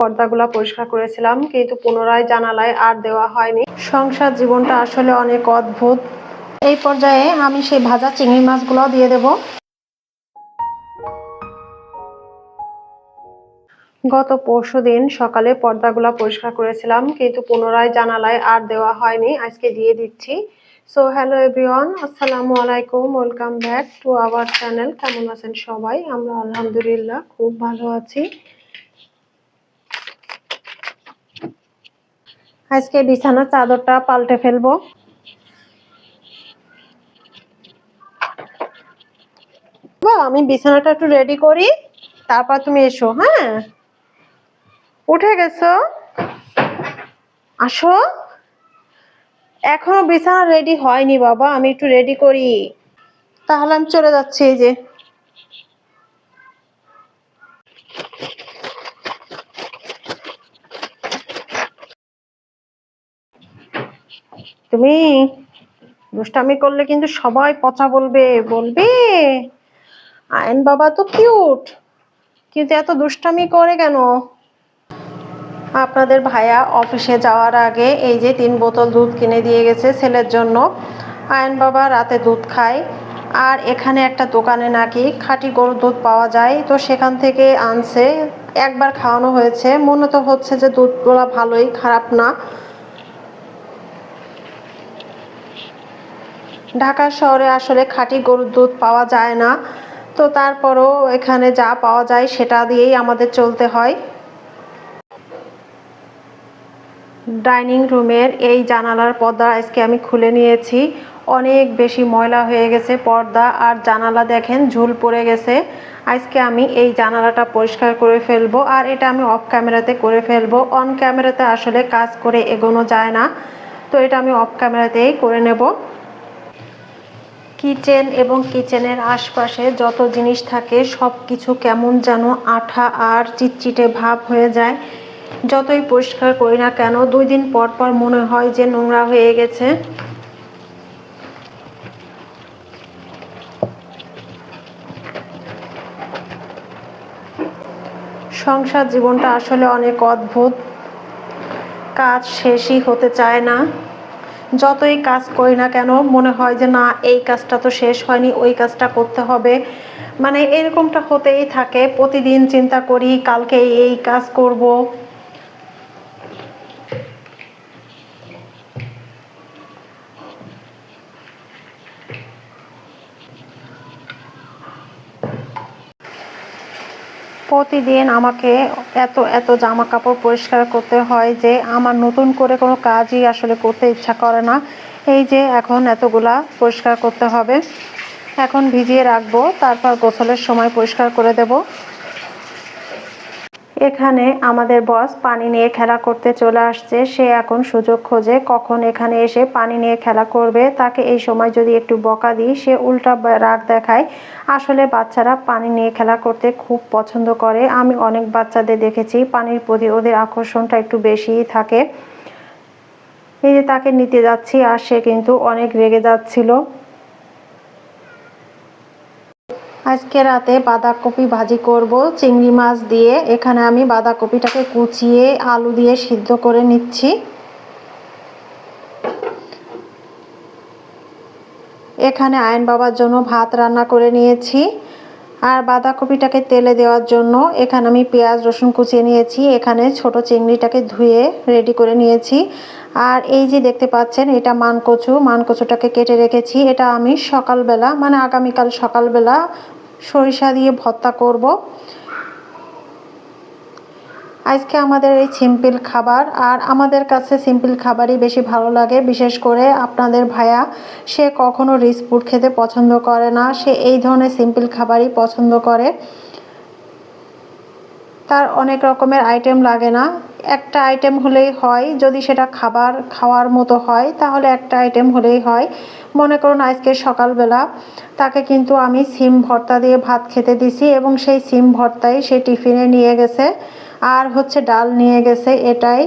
পর্দাগুলো পরিষ্কার করেছিলাম, কিন্তু পুনরায় জানালায় আর দেওয়া হয়নি। সংসার জীবনটা আসলে অনেক অদ্ভুত। এই পর্যায়ে আমি সেই ভাজা চিংড়ি মাছগুলো দিয়ে দেব। গত পরশুদিন সকালে পর্দাগুলো পরিষ্কার করেছিলাম, কিন্তু পুনরায় জানালায় আর দেওয়া হয়নি। আজকে দিয়ে দিচ্ছি। সো হ্যালো এভরিওয়ান, আসসালামু আলাইকুম, welcome back to our channel. কেমন আছেন সবাই? আমরা আলহামদুলিল্লাহ খুব ভালো আছি। আজকে বিছানার চাদরটা পাল্টে ফেলবো। আমি বিছানাটা একটু রেডি করি, তারপর তুমি এসো। হ্যাঁ, উঠে গেছো? আসো। এখনো বিছানা রেডি হয়নি বাবা, আমি একটু রেডি করি। তাহলে আমি চলে যাচ্ছি। এই যে তুমি দুষ্টামি করলে কিন্তু সবাই পচা বলবে। বলবে আয়ন বাবা তো কিউট, কিন্তু এত দুষ্টামি করে কেন? আপনাদের ভাইয়া অফিসে যাওয়ার আগে এই যে 3 বোতল দুধ কিনে দিয়ে গেছে ছেলের জন্য। আয়ন বাবা রাতে দুধ খায়, আর এখানে একটা দোকানে নাকি খাঁটি গরুর দুধ পাওয়া যায়, তো সেখান থেকে আনছে। একবার খাওয়ানো হয়েছে, মনে তো হচ্ছে যে দুধগুলো ভালোই, খারাপ না। ঢাকা শহরে আসলে খাঁটি গরুর দুধ পাওয়া যায় না, তো তারপরও এখানে যা পাওয়া যায় সেটা দিয়েই আমাদের চলতে হয়। ডাইনিং রুমের এই জানালার পর্দা আজকে আমি খুলে নিয়েছি। অনেক বেশি ময়লা হয়ে গেছে পর্দা আর জানালা, দেখেন ঝুল পড়ে গেছে। আজকে আমি এই জানালাটা পরিষ্কার করে ফেলবো, আর এটা আমি অফ ক্যামেরাতে করে ফেলবো। অন ক্যামেরাতে আসলে কাজ করে এগোনো যায় না, তো এটা আমি অফ ক্যামেরাতেই করে নেব। কিচেন এবং কিচেনের আশপাশে যত জিনিস থাকে সব কিছু কেমন যেন আঠা আর চিটচিটে ভাব হয়ে যায়। যতই পরিষ্কার করি না কেন 2 দিন পর পর মনে হয় যে নোংরা হয়ে গেছে। সংসার জীবনটা আসলে অনেক অদ্ভুত। কাজ শেষই হতে চায় না। যতই কাজ করি না কেন মনে হয় যে না, এই কাজটা তো শেষ হয়নি, ওই কাজটা করতে হবে। মানে এরকমটা হতেই থাকে। প্রতিদিন চিন্তা করি কালকে এই কাজ করব। প্রতিদিন আমাকে এত এত জামা কাপড় পরিষ্কার করতে হয় যে আমার নতুন করে কোনো কাজই আসলে করতে ইচ্ছা করে না। এই যে এখন এতগুলা পরিষ্কার করতে হবে, এখন ভিজিয়ে রাখবো, তারপর গোসলের সময় পরিষ্কার করে দেব। এখানে আমাদের বস পানি নিয়ে খেলা করতে চলে আসছে। সে এখন সুযোগ খোঁজে কখন এখানে এসে পানি নিয়ে খেলা করবে। তাকে এই সময় যদি একটু বকা দিই সে উল্টা রাগ দেখায়। আসলে বাচ্চারা পানি নিয়ে খেলা করতে খুব পছন্দ করে। আমি অনেক বাচ্চাদের দেখেছি পানির প্রতি ওদের আকর্ষণটা একটু বেশিই থাকে। এই যে তাকে নিতে যাচ্ছি আর সে কিন্তু অনেক রেগে যাচ্ছিল। আজকে রাতে বাঁধাকপি ভাজি করব চিংড়ি মাছ দিয়ে। এখানে আমি বাঁধাকপিটাকে কুচিয়ে আলু দিয়ে সিদ্ধ করে নিচ্ছি। এখানে আয়ন বাবার জন্য ভাত রান্না করে নিয়েছি, আর বাঁধাকপিটাকে তেলে দেওয়ার জন্য এখানে আমি পেঁয়াজ রসুন কুচিয়ে নিয়েছি। এখানে ছোট চিংড়িটাকে ধুয়ে রেডি করে নিয়েছি। আর এই যে দেখতে পাচ্ছেন এটা মানকচুটাকে কেটে রেখেছি। এটা আমি সকালবেলা, মানে আগামীকাল সকালবেলা সরিষা দিয়ে ভর্তা করব। আজকে আমাদের এই সিম্পল খাবার, আর আমাদের কাছে সিম্পল খাবারই বেশি ভালো লাগে। বিশেষ করে আপনাদের ভাইয়া, সে কখনো রিচ ফুড খেতে পছন্দ করে না, সে এই ধরনের সিম্পল খাবারই পছন্দ করে। তার অনেক রকমের আইটেম লাগে না, একটা আইটেম হলেই হয়। যদি সেটা খাওয়ার মতো হয় তাহলে একটা আইটেম হলেই হয়। মনে করুন আজকে সকালবেলা তাকে কিন্তু আমি সিম ভর্তা দিয়ে ভাত খেতে দিছি, এবং সেই সিম ভর্তাই সে টিফিনে নিয়ে গেছে, আর হচ্ছে ডাল নিয়ে গেছে, এটাই।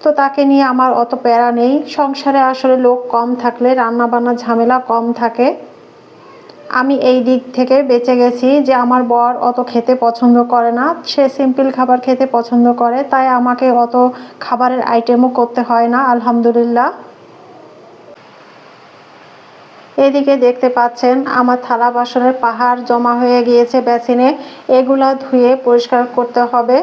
তো তাকে নিয়ে আমার অত প্যারা নেই। সংসারে আসলে লোক কম থাকলে রান্না বান্না ঝামেলা কম থাকে। আমি এই দিক থেকে বেঁচে গেছি যে আমার বর অত খেতে পছন্দ করে না, সে সিম্পল খাবার খেতে পছন্দ করে, তাই আমাকে অত খাবারের আইটেমও করতে হয় না, আলহামদুলিল্লাহ। এদিকে দেখতে পাচ্ছেন আমার থালা বাসনের পাহাড় জমা হয়ে গিয়েছে বেসিনে, এগুলা ধুয়ে পরিষ্কার করতে হবে।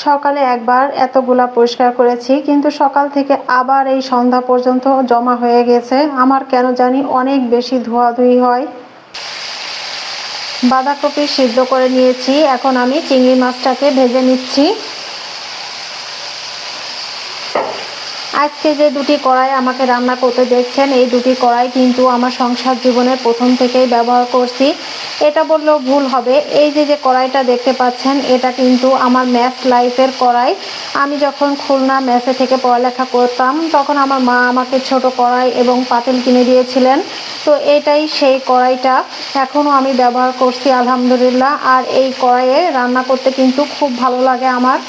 সকালে একবার এতগুলা পরিষ্কার করেছি, কিন্তু সকাল থেকে আবার এই সন্ধ্যা পর্যন্ত জমা হয়ে গেছে। আমার কেন জানি অনেক বেশি ধোয়াধুয়ি হয়। বাঁধাকপি সিদ্ধ করে নিয়েছি, এখন আমি চিংড়ি মাছটাকে ভেজে নিচ্ছি। আজকে যে দুটি কড়াই আমাকে রান্না করতে দেখছেন, এই দুটি কড়াই কিন্তু আমার সংসার জীবনের প্রথম থেকেই ব্যবহার করছি। এটা বললেও ভুল হবে। এই যে কড়াইটা দেখতে পাচ্ছেন, এটা কিন্তু আমার ম্যাথ লাইফের কড়াই। আমি যখন খুলনা মেসে থেকে পড়ালেখা করতাম, তখন আমার মা আমাকে ছোট কড়াই এবং পাতিল কিনে দিয়েছিলেন। তো এটাই সেই কড়াইটা, এখনও আমি ব্যবহার করছি আলহামদুলিল্লাহ। আর এই কড়াইয়ে রান্না করতে কিন্তু খুব ভালো লাগে আমার।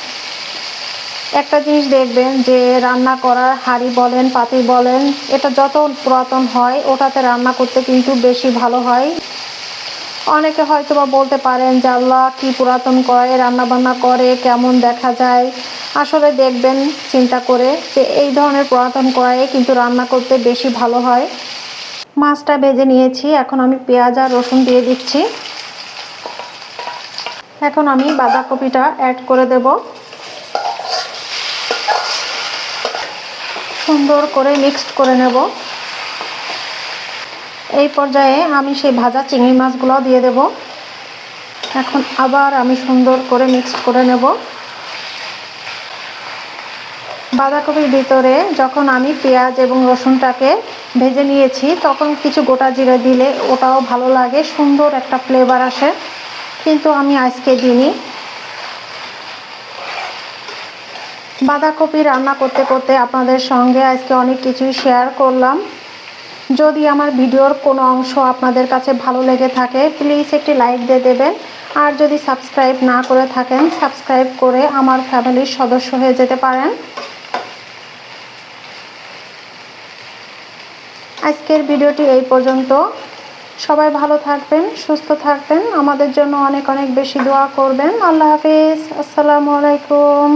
একটা জিনিস দেখবেন যে রান্না করার হাঁড়ি বলেন, পাতিল বলেন, এটা যত পুরাতন হয় ওটাতে রান্না করতে কিন্তু বেশি ভালো হয়। অনেকে হয়তো বা বলতে পারেন যে আল্লাহ, কি পুরাতন কড়াইয়ে রান্না বান্না করে, কেমন দেখা যায়। আসলে দেখবেন চিন্তা করে যে এই ধরনের পুরাতন কড়াইয়ে কিন্তু রান্না করতে বেশি ভালো হয়। মাছটা ভেজে নিয়েছি, এখন আমি পেঁয়াজ আর রসুন দিয়ে দিচ্ছি। এখন আমি বাঁধাকপিটা অ্যাড করে দেব। সুন্দর করে মিক্সড করে নেব। এই পর্যায়ে আমি সেই ভাজা চিংড়ি মাছগুলো দিয়ে দেব। এখন আবার আমি সুন্দর করে মিক্সড করে নেব। বাঁধাকপির ভিতরে যখন আমি পেঁয়াজ এবং রসুনটাকে ভেজে নিয়েছি, তখন কিছু গোটা জিরে দিলে ওটাও ভালো লাগে, সুন্দর একটা ফ্লেভার আসে, কিন্তু আমি আজকে দিইনি। বাঁধাকপি রান্না করতে করতে আপনাদের সঙ্গে আজকে অনেক কিছুই শেয়ার করলাম। যদি আমার ভিডিওর কোনো অংশ আপনাদের কাছে ভালো লেগে থাকে, প্লিজ একটি লাইক দিয়ে দেবেন। আর যদি সাবস্ক্রাইব না করে থাকেন, সাবস্ক্রাইব করে আমার ফ্যামিলির সদস্য হয়ে যেতে পারেন। আজকের ভিডিওটি এই পর্যন্ত। সবাই ভালো থাকবেন, সুস্থ থাকবেন, আমাদের জন্য অনেক অনেক বেশি দোয়া করবেন। আল্লাহ হাফিজ, আসসালামু আলাইকুম।